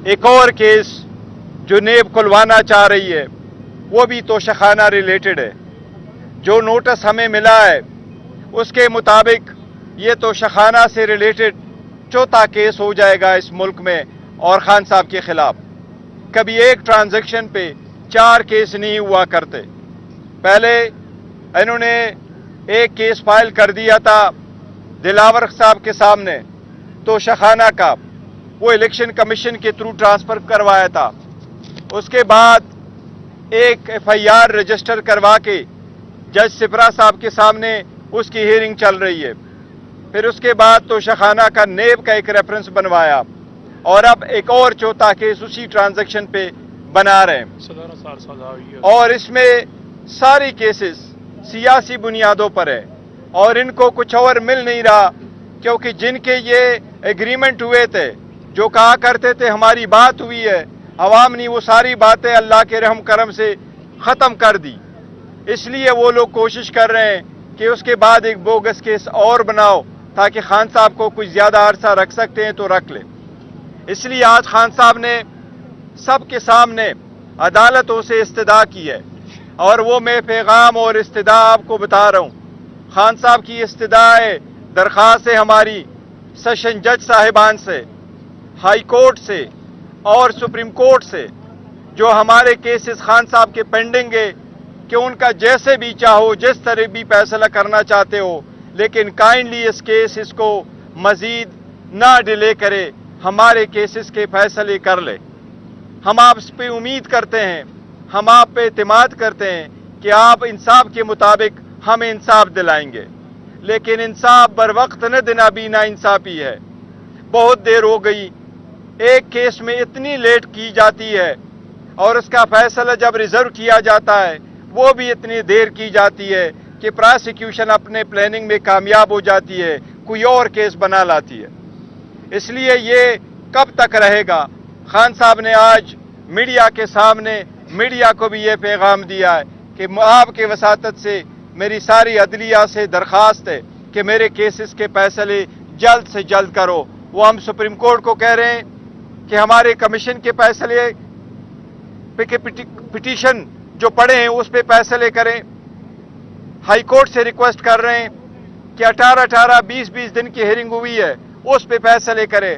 एक और केस जो नेब खुलवाना चाह रही है वो भी तोशाखाना रिलेटेड है। जो नोटिस हमें मिला है उसके मुताबिक ये तोशाखाना से रिलेटेड चौथा केस हो जाएगा इस मुल्क में और खान साहब के खिलाफ। कभी एक ट्रांजैक्शन पे 4 केस नहीं हुआ करते। पहले इन्होंने एक केस फाइल कर दिया था दिलावर साहब के सामने तोशाखाना का, वो इलेक्शन कमीशन के थ्रू ट्रांसफर करवाया था। उसके बाद एक FIR रजिस्टर करवा के जज सिपरा साहब के सामने उसकी हियरिंग चल रही है। फिर उसके बाद तोशाखाना का नेब का एक रेफरेंस बनवाया और अब एक और चौथा केस उसी ट्रांजैक्शन पे बना रहे हैं। और इसमें सारी केसेस सियासी बुनियादों पर है और इनको कुछ और मिल नहीं रहा, क्योंकि जिनके ये एग्रीमेंट हुए थे, जो कहा करते थे हमारी बात हुई है, अवाम ने वो सारी बातें अल्लाह के रहम करम से ख़त्म कर दी। इसलिए वो लोग कोशिश कर रहे हैं कि उसके बाद एक बोगस केस और बनाओ ताकि खान साहब को कुछ ज़्यादा अरसा रख सकते हैं तो रख ले। इसलिए आज खान साहब ने सबके सामने अदालतों से इस्तदा की है और वो मैं पैगाम और इस्तदा आपको बता रहा हूँ। खान साहब की इस्तदा है, दरख्वास्त है हमारी सेशन जज साहिबान से, हाई कोर्ट से और सुप्रीम कोर्ट से, जो हमारे केसेस खान साहब के पेंडिंग है, कि उनका जैसे भी चाहो जिस तरह भी फैसला करना चाहते हो, लेकिन काइंडली इस केस इसको मजीद ना डिले करे, हमारे केसेस के फैसले कर ले। हम आप पे उम्मीद करते हैं, हम आप पे एतमाद करते हैं कि आप इंसाफ के मुताबिक हमें इंसाफ दिलाएंगे। लेकिन इंसाफ बर वक्त न देना भी ना इंसाफी है। बहुत देर हो गई, एक केस में इतनी लेट की जाती है और उसका फैसला जब रिजर्व किया जाता है वो भी इतनी देर की जाती है कि प्रोसिक्यूशन अपने प्लानिंग में कामयाब हो जाती है, कोई और केस बना लाती है। इसलिए ये कब तक रहेगा? खान साहब ने आज मीडिया के सामने मीडिया को भी ये पैगाम दिया है कि आपके वसातत से मेरी सारी अदलिया से दरख्वास्त है कि मेरे केसेस के फैसले जल्द से जल्द करो। वो हम सुप्रीम कोर्ट को कह रहे हैं कि हमारे कमीशन के फैसले पे पिटीशन जो पड़े हैं उस पे फैसले करें। हाई कोर्ट से रिक्वेस्ट कर रहे हैं कि 18-18, 20-20 दिन की हियरिंग हुई है उस पे फैसले करें।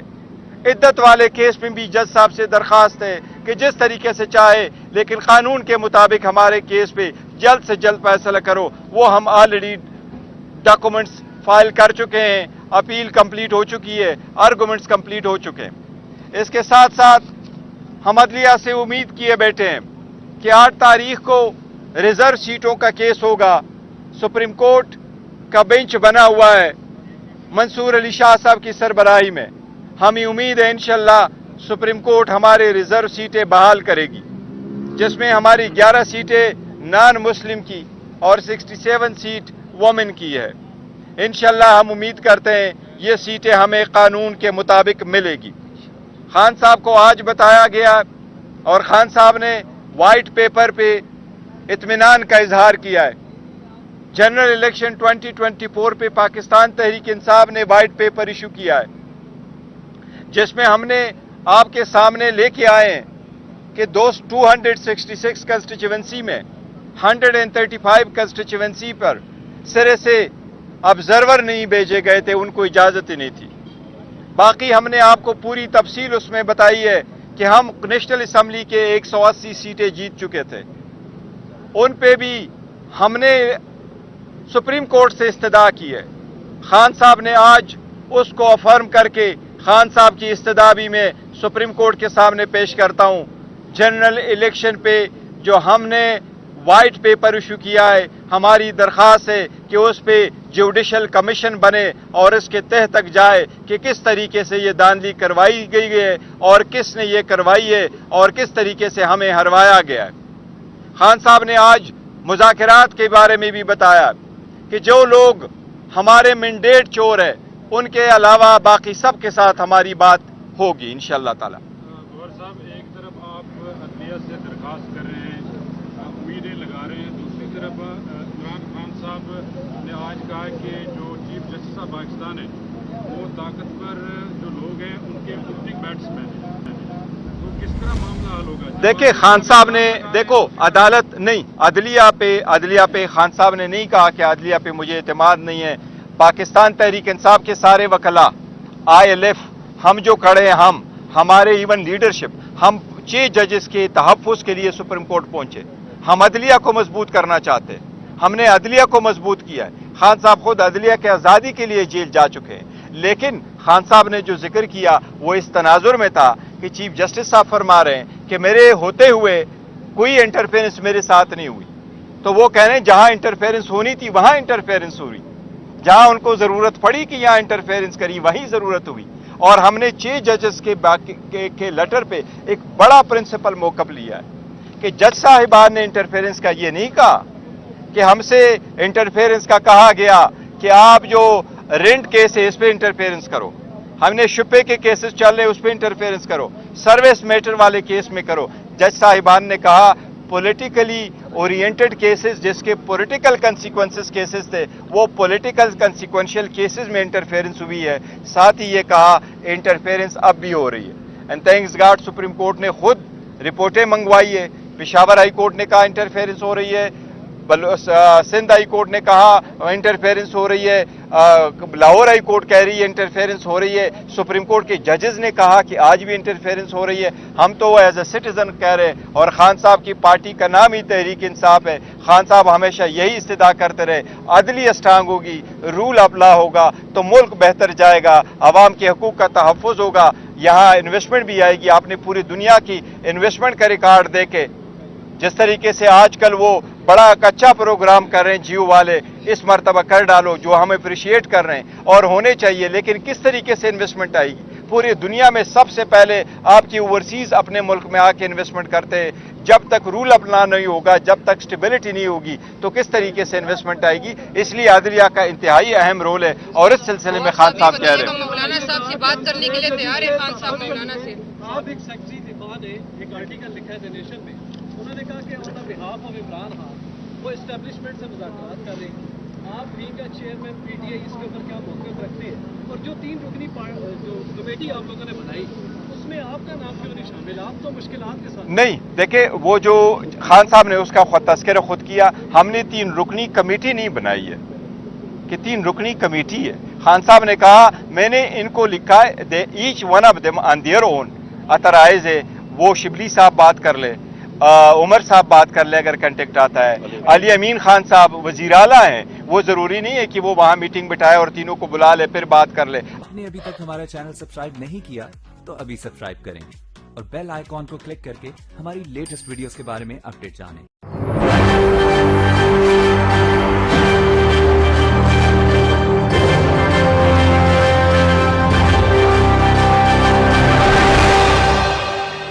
इद्दत वाले केस में भी जज साहब से दरख्वास्त है कि जिस तरीके से चाहे लेकिन कानून के मुताबिक हमारे केस पे जल्द से जल्द फैसला करो। वो हम ऑलरेडी डॉक्यूमेंट्स फाइल कर चुके हैं, अपील कंप्लीट हो चुकी है, आर्गूमेंट्स कंप्लीट हो चुके हैं। इसके साथ साथ हम अदलिया से उम्मीद किए बैठे हैं कि 8 तारीख को रिजर्व सीटों का केस होगा। सुप्रीम कोर्ट का बेंच बना हुआ है मंसूर अली शाह साहब की सरबराही में। हमें उम्मीद है इंशाल्लाह सुप्रीम कोर्ट हमारे रिजर्व सीटें बहाल करेगी, जिसमें हमारी 11 सीटें नॉन मुस्लिम की और 67 सीट वोमेन की है। इंशाल्लाह हम उम्मीद करते हैं ये सीटें हमें कानून के मुताबिक मिलेगी। खान साहब को आज बताया गया और खान साहब ने वाइट पेपर पे इत्मीनान का इजहार किया है। जनरल इलेक्शन 2024 पे पाकिस्तान तहरीक इंसाफ ने वाइट पेपर इशू किया है, जिसमें हमने आपके सामने लेके आए हैं कि 266 कंस्टिट्यूएंसी में 135 कंस्टिट्यूएंसी पर सिरे से ऑब्जर्वर नहीं भेजे गए थे, उनको इजाजत ही नहीं थी। बाकी हमने आपको पूरी तफसील उसमें बताई है कि हम नेशनल असम्बली के 180 सीटें जीत चुके थे। उन पे भी हमने सुप्रीम कोर्ट से इस्तदा की है। खान साहब ने आज उसको अफर्म करके खान साहब की इस्तदा भी मैं सुप्रीम कोर्ट के सामने पेश करता हूं। जनरल इलेक्शन पे जो हमने वाइट पेपर इशू किया है, हमारी दरख्वास्त है कि उस पे जुडिशल कमीशन बने और इसके तह तक जाए कि किस तरीके से ये धांधली करवाई गई है और किसने ये करवाई है और किस तरीके से हमें हरवाया गया है। खान साहब ने आज मुज़ाकरात के बारे में भी बताया कि जो लोग हमारे मैंडेट चोर है उनके अलावा बाकी सब के साथ हमारी बात होगी इंशाअल्लाह ताला। गौहर साहब, एक तरफ आप अदलिया से दरख्वास्त कर रहे हैं, उम्मीदें लगा रहे हैं, दूसरी तरफ इमरान खान साहब ने आज कहा कि जो चीफ जस्टिस ऑफ पाकिस्तान है वो ताकतवर जो लोग हैं उनके ओपनिंग बैट्समैन हैं। सूरत होगा? देखिए खान साहब ने, देखो अदालत नहीं, अदलिया पे खान साहब ने नहीं कहा कि अदलिया पे मुझे एतमाद नहीं है। पाकिस्तान तहरीक इंसाफ के सारे वकला, ILF, हम जो खड़े हैं, हमारे इवन लीडरशिप, हम 6 जजेस के तहफ़्फ़ुज़ के लिए सुप्रीम कोर्ट पहुंचे। हम अदलिया को मजबूत करना चाहते हैं, हमने अदलिया को मजबूत किया है। खान साहब खुद अदलिया के आज़ादी के लिए जेल जा चुके हैं, लेकिन खान साहब ने जो जिक्र किया वो इस तनाजुर में था कि चीफ जस्टिस साहब फरमा रहे हैं कि मेरे होते हुए कोई इंटरफेरेंस मेरे साथ नहीं हुई। तो वो कह रहे हैं जहां इंटरफेरेंस होनी थी वहां इंटरफेरेंस हुई, जहां उनको जरूरत पड़ी कि यहां इंटरफेरेंस करी वहीं जरूरत हुई। और हमने 6 जजेस के लेटर पे एक बड़ा प्रिंसिपल मौकफ लिया है कि जज साहिबान ने इंटरफेरेंस का ये नहीं कहा कि हमसे इंटरफेरेंस का कहा गया कि आप जो रेंट केस है इस पे इंटरफेरेंस करो, हमने शुपे के केसेस चल रहे उस पे इंटरफेरेंस करो, सर्विस मैटर वाले केस में करो। जज साहिबान ने कहा पॉलिटिकली ओरिएंटेड केसेस जिसके पॉलिटिकल कंसिक्वेंसेस केसेस थे वो पॉलिटिकल कंसिक्वेंशियल केसेस में इंटरफेरेंस हुई है। साथ ही ये कहा इंटरफेरेंस अब भी हो रही है। And thanks God supreme court ने खुद रिपोर्टें मंगवाई है। पेशावर हाई कोर्ट ने कहा इंटरफेरेंस हो रही है, सिंध हाई कोर्ट ने कहा इंटरफेरेंस हो रही है, लाहौर हाई कोर्ट कह रही है इंटरफेरेंस हो रही है, सुप्रीम कोर्ट के जजेस ने कहा कि आज भी इंटरफेरेंस हो रही है। हम तो एज ए सिटीजन कह रहे हैं, और खान साहब की पार्टी का नाम ही तहरीक इंसाफ है। खान साहब हमेशा यही इस्तिदा करते रहे, अदली स्ट्रांग होगी, रूल ऑफ लॉ होगा तो मुल्क बेहतर जाएगा, आवाम के हकूक का तहफ़्फ़ुज़ होगा, यहाँ इन्वेस्टमेंट भी आएगी। आपने पूरी दुनिया की इन्वेस्टमेंट का रिकॉर्ड देखे, जिस तरीके से आजकल वो बड़ा कच्चा प्रोग्राम कर रहे हैं जियो वाले, इस मरतबा कर डालो, जो हम अप्रिशिएट कर रहे हैं और होने चाहिए, लेकिन किस तरीके से इन्वेस्टमेंट आएगी? पूरी दुनिया में सबसे पहले आपकी ओवरसीज अपने मुल्क में आके इन्वेस्टमेंट करते हैं। जब तक रूल ऑफ लॉ नहीं होगा, जब तक स्टेबिलिटी नहीं होगी, तो किस तरीके से इन्वेस्टमेंट आएगी? इसलिए अदलिया का इंतहाई अहम रोल है। और इस सिलसिले में खान साहब कह रहे हैं, मौलाना साहब से बात करने के लिए तैयार है खान साहब मौलाना से। आप एक सेक्रेटरी दिफा ने एक आर्टिकल लिखा है द नेशन में, उन्होंने कहा कि on the behalf of Imran Khan वो एस्टेब्लिशमेंट से मुज़ाकरात कर रहे हैं। आप भी का चेयरमैन PTI इसके ऊपर क्या मौक़िफ़ रखते हैं? और जो 3 रुकनी जो कमेटी आप लोगों ने बनाई उसमें आपका नाम क्यों नहीं शामिल? आप तो मुश्किलात के साथ नहीं। देखिए वो जो खान साहब ने उसका तस्करा खुद किया, हमने 3 रुकनी कमेटी नहीं बनाई है कि 3 रुकनी कमेटी है। खान साहब ने कहा मैंने इनको लिखा है they each one of them on their own authorise है, वो शिबली साहब बात कर ले, उमर साहब बात कर ले अगर कंटेक्ट आता है, अली अमीन खान साहब वजीर आला हैं, वो जरूरी नहीं है कि वो वहां मीटिंग बिठाए और तीनों को बुला ले फिर बात कर ले। आपने अभी तक हमारा चैनल सब्सक्राइब नहीं किया तो अभी सब्सक्राइब करें और बेल आइकॉन को क्लिक करके हमारी लेटेस्ट वीडियोस के बारे में अपडेट जानें।